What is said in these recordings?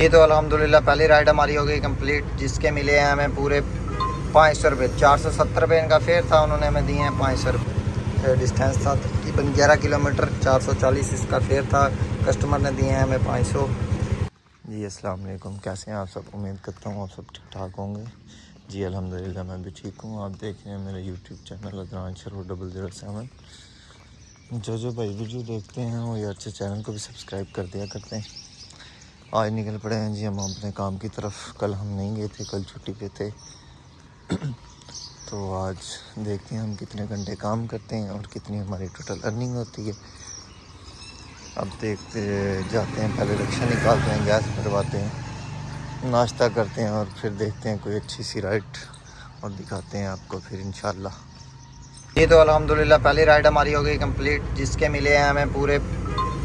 ये तो अल्हम्दुलिल्लाह पहली राइड हमारी हो गई कंप्लीट, जिसके मिले हैं हमें पूरे 500 रुपये। 470 रुपये इनका फेयर था, उन्होंने हमें दिए हैं 500 रुपये। डिस्टेंस था तकरीबन 11 किलोमीटर, 440 इसका फेयर था। कस्टमर ने दिए हैं हमें 500। जी अस्सलाम वालेकुम, कैसे हैं आप सब? उम्मीद करता हूँ आप सब ठीक ठाक होंगे। जी अल्हम्दुलिल्लाह मैं भी ठीक हूँ। आप देख रहे हैं मेरा यूट्यूब चैनल अदनान शरो 007। जो भाई वीडियो देखते हैं वो यार से चैनल को भी सब्सक्राइब कर दिया करते हैं। आज निकल पड़े हैं जी हम अपने काम की तरफ। कल हम नहीं गए थे, कल छुट्टी पे थे। तो आज देखते हैं हम कितने घंटे काम करते हैं और कितनी हमारी टोटल अर्निंग होती है। अब देखते जाते हैं, पहले रिक्शा निकालते हैं, गैस भरवाते हैं, नाश्ता करते हैं और फिर देखते हैं कोई अच्छी सी राइड और दिखाते हैं आपको फिर इंशाल्लाह। ये तो अल्हम्दुलिल्लाह पहली राइड हमारी हो गई कंप्लीट, जिसके मिले हैं हमें पूरे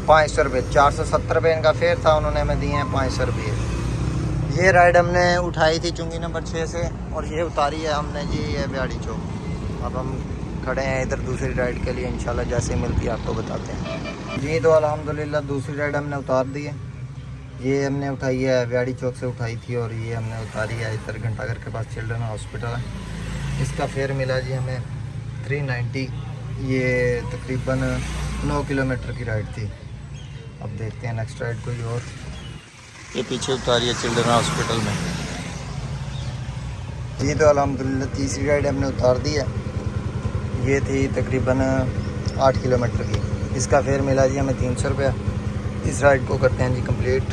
500 रुपये। 470 रुपये इनका फेयर था, उन्होंने हमें दिए हैं 500 रुपये। ये राइड हमने उठाई थी चुंगी नंबर 6 से और ये उतारी है हमने जी ये ब्याड़ी चौक। अब हम खड़े हैं इधर दूसरी राइड के लिए, इंशाल्लाह जैसे ही मिलती है आपको बताते हैं। जी तो अल्हम्दुलिल्लाह दूसरी राइड हमने उतार दी है। ये हमने उठाई है ब्याड़ी चौक से उठाई थी और ये हमने उतारी है इधर घंटाघर के पास चिल्ड्रन हॉस्पिटल है। इसका फेयर मिला जी हमें 390। ये तकरीबन 9 किलोमीटर की राइड थी। अब देखते हैं नेक्स्ट राइड कोई और। ये पीछे उतारी है चिल्ड्रन हॉस्पिटल में। जी तो अल्हम्दुलिल्लाह तीसरी राइड हमने उतार दी है। ये थी तकरीबन 8 किलोमीटर की। इसका फेयर मिला जी हमें 300 रुपया। इस राइड को करते हैं जी कंप्लीट।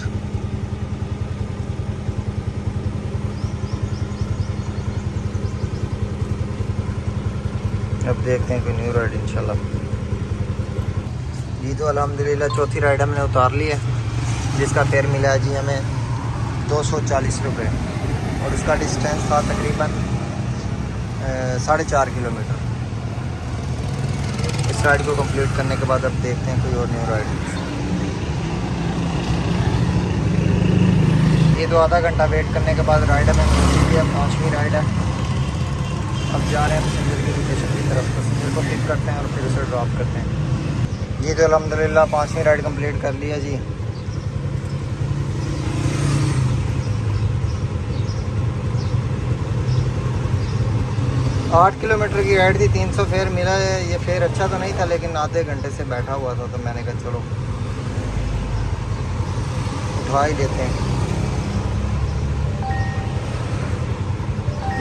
अब देखते हैं कोई न्यू राइड इंशाल्लाह। जी तो अल्हम्दुलिल्लाह चौथी राइड हमने उतार ली है, जिसका फेयर मिला है जी हमें 240 रुपये और उसका डिस्टेंस था तकरीबन 4.5 किलोमीटर। इस राइड को कंप्लीट करने के बाद अब देखते हैं कोई और न्यू राइड। ये तो आधा घंटा वेट करने के बाद राइड हमें मिली है, 5वीं राइड है। अब जा रहे हैं पैसेंजर की लोकेशन की तरफ। पैसेंजर को पिक करते हैं और फिर उसे ड्रॉप करते हैं। ये तो अल्हम्दुलिल्लाह 5वीं राइड कंप्लीट कर लिया जी। आठ किलोमीटर की राइड थी, 300 फेयर मिला है। ये फेयर अच्छा तो नहीं था लेकिन आधे घंटे से बैठा हुआ था तो मैंने कहा चलो उठा ही लेते हैं।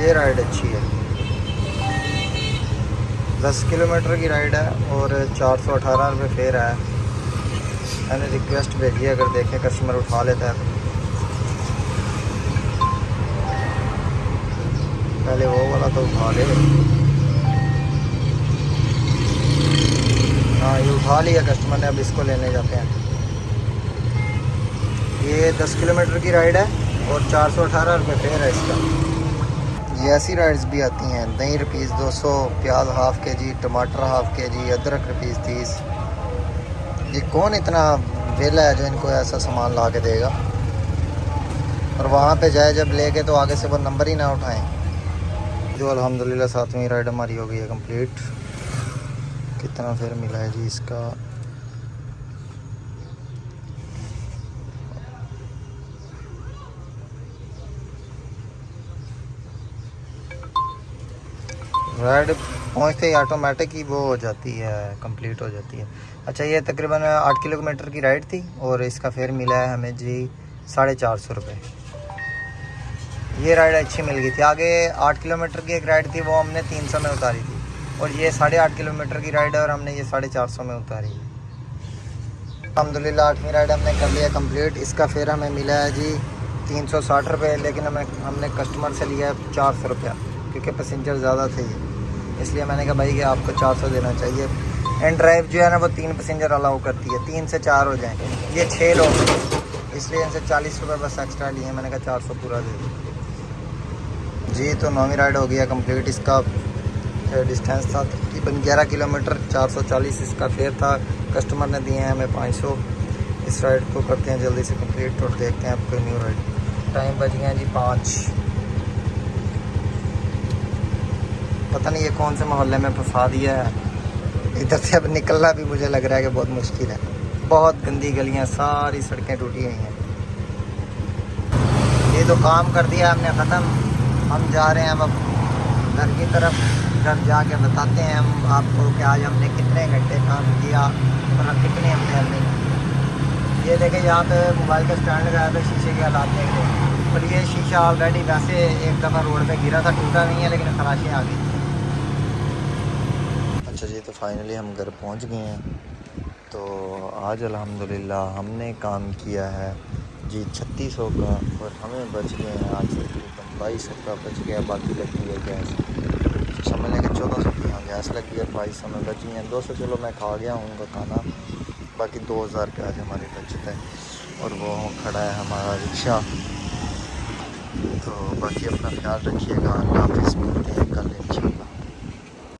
ये राइड अच्छी है, 10 किलोमीटर की राइड है और 418 रुपये फेयर है। मैंने रिक्वेस्ट भेजी है, अगर देखें कस्टमर उठा लेता है तो। पहले वो वाला तो उठा ले। हाँ ये उठा लिया कस्टमर ने, अब इसको लेने जाते हैं। ये 10 किलोमीटर की राइड है और 418 रुपये फेयर है इसका। ये ऐसी राइड्स भी आती हैं। दही रुपीज़ 200, प्याज हाफ़ के जी, टमाटर हाफ़ के जी, अदरक रुपीज़ 30। ये कौन इतना वेला है जो इनको ऐसा सामान ला के देगा और वहाँ पे जाए जब लेके तो आगे से वो नंबर ही ना उठाएं। जो अल्हम्दुलिल्लाह 7वीं राइड हमारी हो गई है कंप्लीट। कितना फेयर मिला है जी इसका? राइड पहुँचते ही ऑटोमेटिक ही वो हो जाती है, कंप्लीट हो जाती है। अच्छा ये तकरीबन 8 किलोमीटर की राइड थी और इसका फेयर मिला है हमें जी 450 रुपये। ये राइड अच्छी मिल गई थी। आगे 8 किलोमीटर की एक राइड थी, वो हमने 300 में उतारी थी और ये 8.5 किलोमीटर की राइड है और हमने ये 450 में उतारी है। अल्हम्दुलिल्लाह 8वीं राइड हमने कर लिया कंप्लीट। इसका फेयर हमें मिला है जी 360 रुपये, लेकिन हमने कस्टमर से लिया है 400 रुपया क्योंकि पैसेंजर ज़्यादा थे, इसलिए मैंने कहा भाई कि आपको 400 देना चाहिए। एंड ड्राइव जो है ना वो 3 पैसेंजर अलाउ करती है, 3 से 4 हो जाएँ। ये 6 लोग, इसलिए इनसे 40 रुपये बस एक्स्ट्रा लिए हैं। मैंने कहा 400 पूरा दे दो जी। तो 9वीं राइड हो गया कंप्लीट। इसका डिस्टेंस था तकरीबन 11 किलोमीटर, 440 इसका फेयर था। कस्टमर ने दिए हैं हमें 500। इस राइड को करते हैं जल्दी से कंप्लीट और देखते हैं आपको न्यू राइड। टाइम बच गया जी 5। पता नहीं ये कौन से मोहल्ले में फंसा दिया है। इधर से अब निकलना भी मुझे लग रहा है कि बहुत मुश्किल है। बहुत गंदी गलियां, सारी सड़कें टूटी हुई हैं। ये तो काम कर दिया हमने ख़त्म। हम जा रहे हैं अब घर की तरफ। घर जाके बताते हैं हम आपको कि आज हमने कितने घंटे काम किया और कितने हमने अर्निंग की। ये देखें यहाँ पे मोबाइल का स्टैंड लगाया था, शीशे के हालात देख लें। और ये शीशा ऑलरेडी वैसे एक दफ़ा रोड पे गिरा था, टूटा नहीं है लेकिन खराशी आ गई। अच्छा जी, तो फाइनली हम घर पहुँच गए हैं। तो आज अल्हम्दुलिल्लाह हमने काम किया है जी 3600 का, और हमें बच गए हैं आज तकरीबन 2200 का बच गया। बाकी लगी है गैस, समझ लें कि 1400 की यहाँ गैस लगी है, 2200 में बची हैं 200। चलो मैं खा गया हूँ उनका खाना, बाकी 2000 का आज हमारी बचत है। और वो खड़ा है हमारा रिक्शा। तो बाकी अपना ख्याल रखिएगा, अल्लाह हाफ़िज़, मिलते हैं कल इंशाल्लाह।